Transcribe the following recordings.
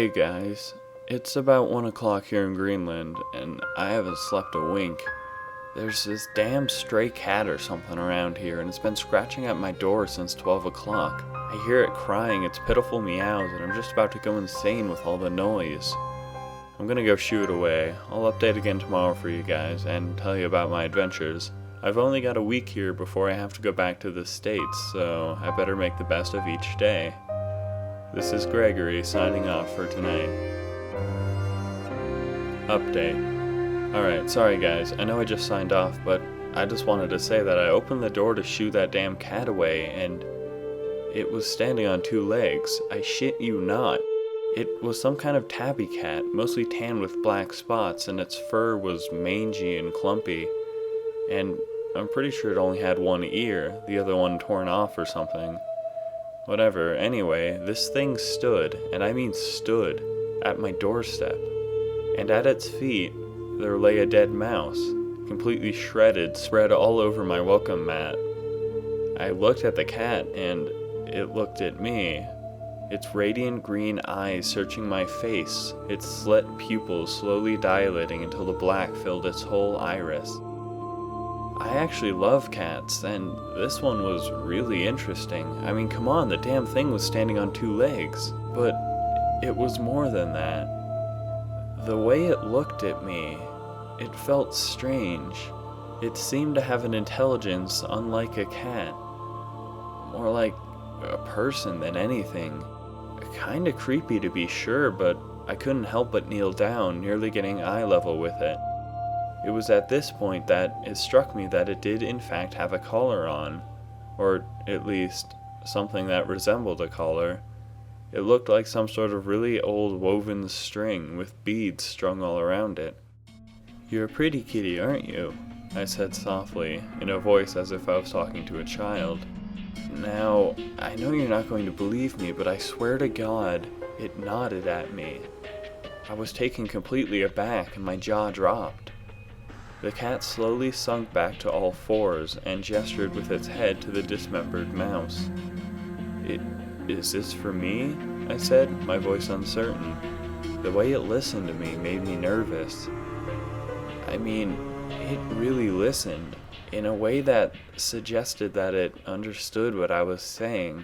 Hey guys, it's about 1 o'clock here in Greenland, and I haven't slept a wink. There's this damn stray cat or something around here, and it's been scratching at my door since 12 o'clock. I hear it crying its pitiful meows, and I'm just about to go insane with all the noise. I'm gonna go shoo it away. I'll update again tomorrow for you guys, and tell you about my adventures. I've only got a week here before I have to go back to the States, so I better make the best of each day. This is Gregory signing off for tonight. Update. Alright, sorry guys, I know I just signed off, but I just wanted to say that I opened the door to shoo that damn cat away, and it was standing on 2 legs. I shit you not. It was some kind of tabby cat, mostly tan with black spots, and its fur was mangy and clumpy. And I'm pretty sure it only had 1 ear, the other one torn off or something. Whatever, anyway, this thing stood, and I mean stood, at my doorstep. And at its feet, there lay a dead mouse, completely shredded, spread all over my welcome mat. I looked at the cat, and it looked at me. Its radiant green eyes searching my face, its slit pupils slowly dilating until the black filled its whole iris. I actually love cats, and this one was really interesting. I mean, come on, the damn thing was standing on 2 legs. But it was more than that. The way it looked at me, it felt strange. It seemed to have an intelligence unlike a cat. More like a person than anything. Kinda creepy to be sure, but I couldn't help but kneel down, nearly getting eye level with it. It was at this point that it struck me that it did in fact have a collar on, or at least something that resembled a collar. It looked like some sort of really old woven string with beads strung all around it. "You're a pretty kitty, aren't you?" I said softly, in a voice as if I was talking to a child. Now, I know you're not going to believe me, but I swear to God, it nodded at me. I was taken completely aback and my jaw dropped. The cat slowly sunk back to all 4s and gestured with its head to the dismembered mouse. Is this for me?" I said, my voice uncertain. The way it listened to me made me nervous. I mean, it really listened, in a way that suggested that it understood what I was saying.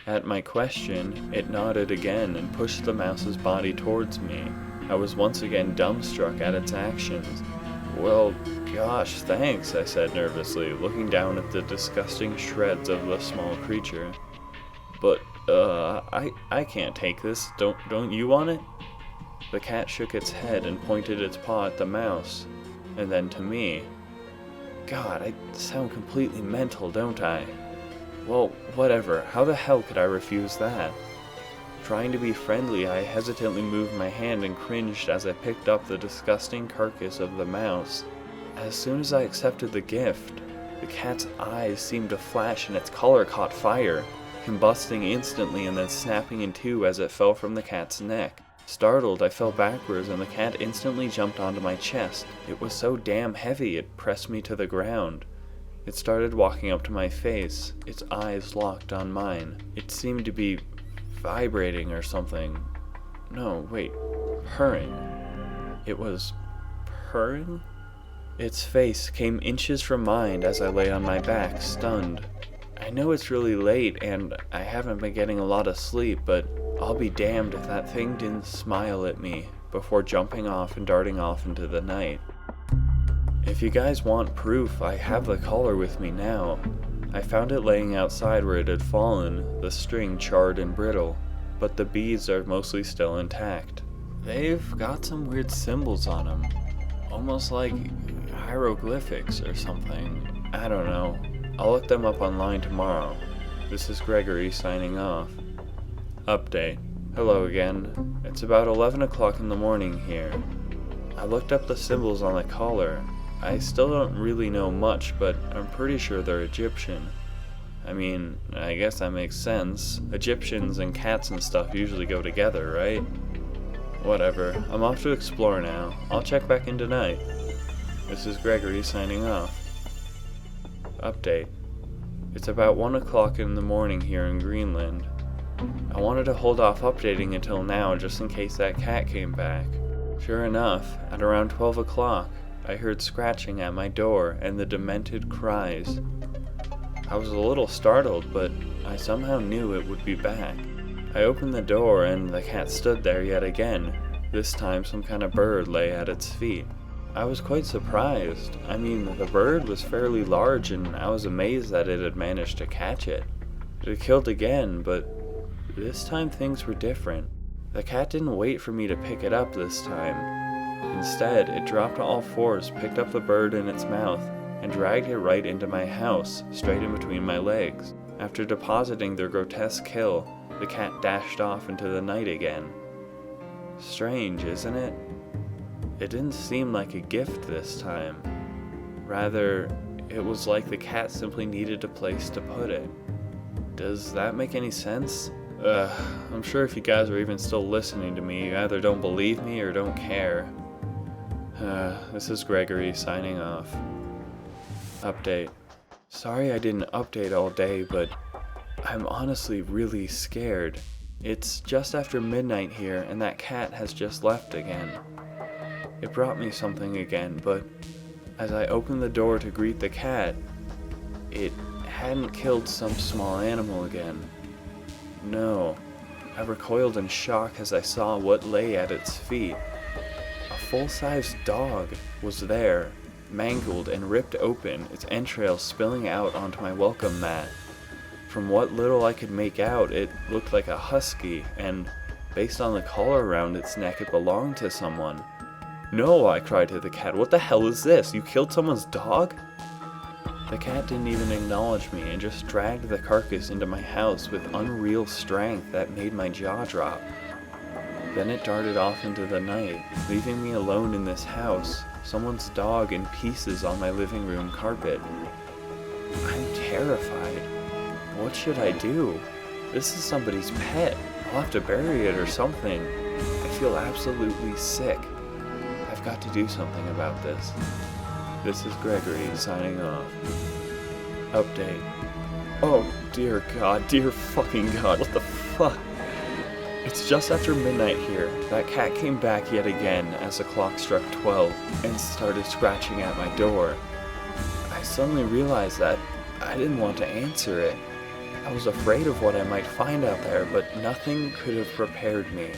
At my question, it nodded again and pushed the mouse's body towards me. I was once again dumbstruck at its actions. "Well, gosh, thanks," I said nervously, looking down at the disgusting shreds of the small creature. "But, I can't take this. Don't you want it?" The cat shook its head and pointed its paw at the mouse, and then to me. God, I sound completely mental, don't I? Well, whatever. How the hell could I refuse that? Trying to be friendly, I hesitantly moved my hand and cringed as I picked up the disgusting carcass of the mouse. As soon as I accepted the gift, the cat's eyes seemed to flash and its collar caught fire, combusting instantly and then snapping in 2 as it fell from the cat's neck. Startled, I fell backwards and the cat instantly jumped onto my chest. It was so damn heavy it pressed me to the ground. It started walking up to my face, its eyes locked on mine. It seemed to be vibrating or something. No, wait, purring. It was purring? Its face came inches from mine as I lay on my back, stunned. I know it's really late and I haven't been getting a lot of sleep, but I'll be damned if that thing didn't smile at me before jumping off and darting off into the night. If you guys want proof, I have the collar with me now. I found it laying outside where it had fallen, the string charred and brittle, but the beads are mostly still intact. They've got some weird symbols on them, almost like hieroglyphics or something. I don't know. I'll look them up online tomorrow. This is Gregory signing off. Update. Hello again. It's about 11 o'clock in the morning here. I looked up the symbols on the collar. I still don't really know much, but I'm pretty sure they're Egyptian. I mean, I guess that makes sense. Egyptians and cats and stuff usually go together, right? Whatever. I'm off to explore now. I'll check back in tonight. This is Gregory signing off. Update. It's about 1 o'clock in the morning here in Greenland. I wanted to hold off updating until now just in case that cat came back. Sure enough, at around 12 o'clock, I heard scratching at my door and the demented cries. I was a little startled, but I somehow knew it would be back. I opened the door and the cat stood there yet again. This time some kind of bird lay at its feet. I was quite surprised. I mean, the bird was fairly large and I was amazed that it had managed to catch it. It had killed again, but this time things were different. The cat didn't wait for me to pick it up this time. Instead, it dropped to all fours, picked up the bird in its mouth, and dragged it right into my house, straight in between my legs. After depositing their grotesque kill, the cat dashed off into the night again. Strange, isn't it? It didn't seem like a gift this time. Rather, it was like the cat simply needed a place to put it. Does that make any sense? I'm sure if you guys are even still listening to me, you either don't believe me or don't care. This is Gregory signing off. Update. Sorry I didn't update all day, but I'm honestly really scared. It's just after midnight here, and that cat has just left again. It brought me something again, but as I opened the door to greet the cat, it hadn't killed some small animal again. No, I recoiled in shock as I saw what lay at its feet. A full-sized dog was there, mangled and ripped open, its entrails spilling out onto my welcome mat. From what little I could make out, it looked like a husky, and based on the collar around its neck, it belonged to someone. No, I cried to the cat, what the hell is this? You killed someone's dog? The cat didn't even acknowledge me and just dragged the carcass into my house with unreal strength that made my jaw drop. Then it darted off into the night, leaving me alone in this house, someone's dog in pieces on my living room carpet. I'm terrified. What should I do? This is somebody's pet. I'll have to bury it or something. I feel absolutely sick. I've got to do something about this. This is Gregory signing off. Update. Oh, dear God, dear fucking God, what the fuck? It's just after midnight here. That cat came back yet again as the clock struck 12 and started scratching at my door. I suddenly realized that I didn't want to answer it. I was afraid of what I might find out there, but nothing could have prepared me.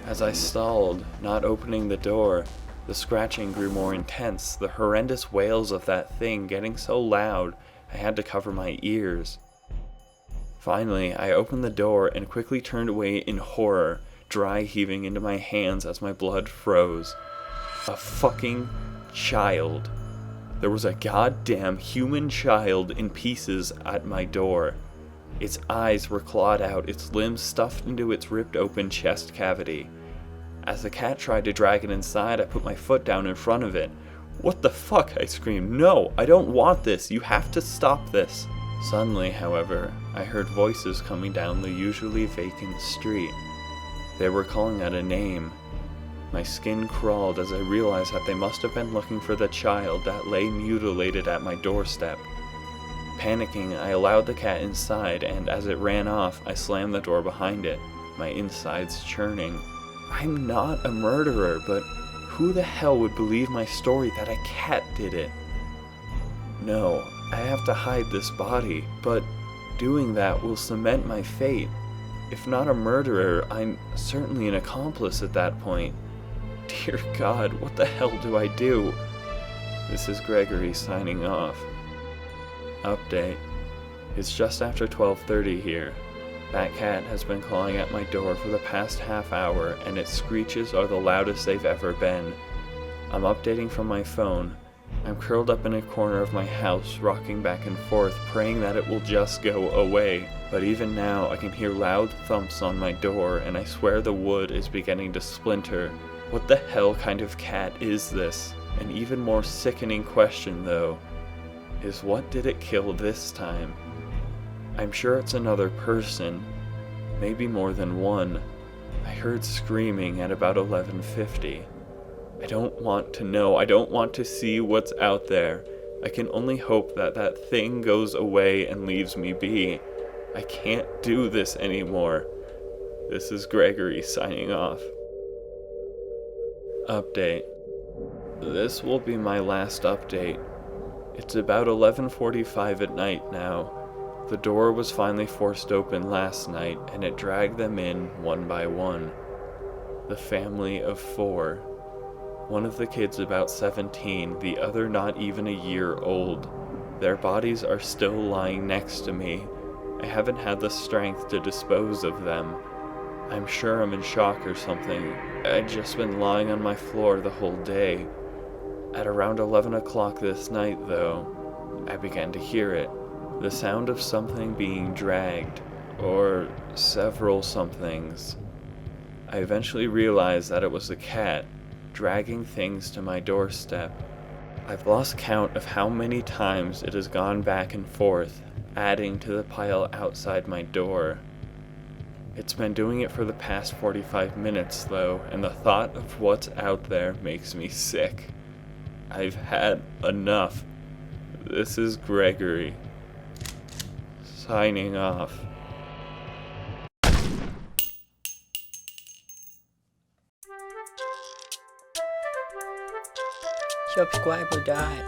As I stalled, not opening the door, the scratching grew more intense, the horrendous wails of that thing getting so loud I had to cover my ears. Finally, I opened the door and quickly turned away in horror, dry heaving into my hands as my blood froze. A fucking child. There was a goddamn human child in pieces at my door. Its eyes were clawed out, its limbs stuffed into its ripped open chest cavity. As the cat tried to drag it inside, I put my foot down in front of it. What the fuck? I screamed. No, I don't want this. You have to stop this. Suddenly, however, I heard voices coming down the usually vacant street. They were calling out a name. My skin crawled as I realized that they must have been looking for the child that lay mutilated at my doorstep. Panicking, I allowed the cat inside, and as it ran off, I slammed the door behind it, my insides churning. I'm not a murderer, but who the hell would believe my story that a cat did it? No, I have to hide this body, but doing that will cement my fate. If not a murderer, I'm certainly an accomplice at that point. Dear God, what the hell do I do? This is Gregory signing off. Update. It's just after 12:30 here. That cat has been clawing at my door for the past half hour, and its screeches are the loudest they've ever been. I'm updating from my phone. I'm curled up in a corner of my house, rocking back and forth, praying that it will just go away. But even now, I can hear loud thumps on my door, and I swear the wood is beginning to splinter. What the hell kind of cat is this? An even more sickening question, though, is what did it kill this time? I'm sure it's another person, maybe more than one. I heard screaming at about 11:50. I don't want to know, I don't want to see what's out there. I can only hope that that thing goes away and leaves me be. I can't do this anymore. This is Gregory signing off. Update. This will be my last update. It's about 11:45 at night now. The door was finally forced open last night, and it dragged them in one by one. The family of 4. One of the kids about 17, the other not even a year old. Their bodies are still lying next to me. I haven't had the strength to dispose of them. I'm sure I'm in shock or something. I'd just been lying on my floor the whole day. At around 11 o'clock this night, though, I began to hear it. The sound of something being dragged, or several somethings. I eventually realized that it was a cat, dragging things to my doorstep. I've lost count of how many times it has gone back and forth, adding to the pile outside my door. It's been doing it for the past 45 minutes, though, and the thought of what's out there makes me sick. I've had enough. This is Gregory. Signing off. Subscribe or die.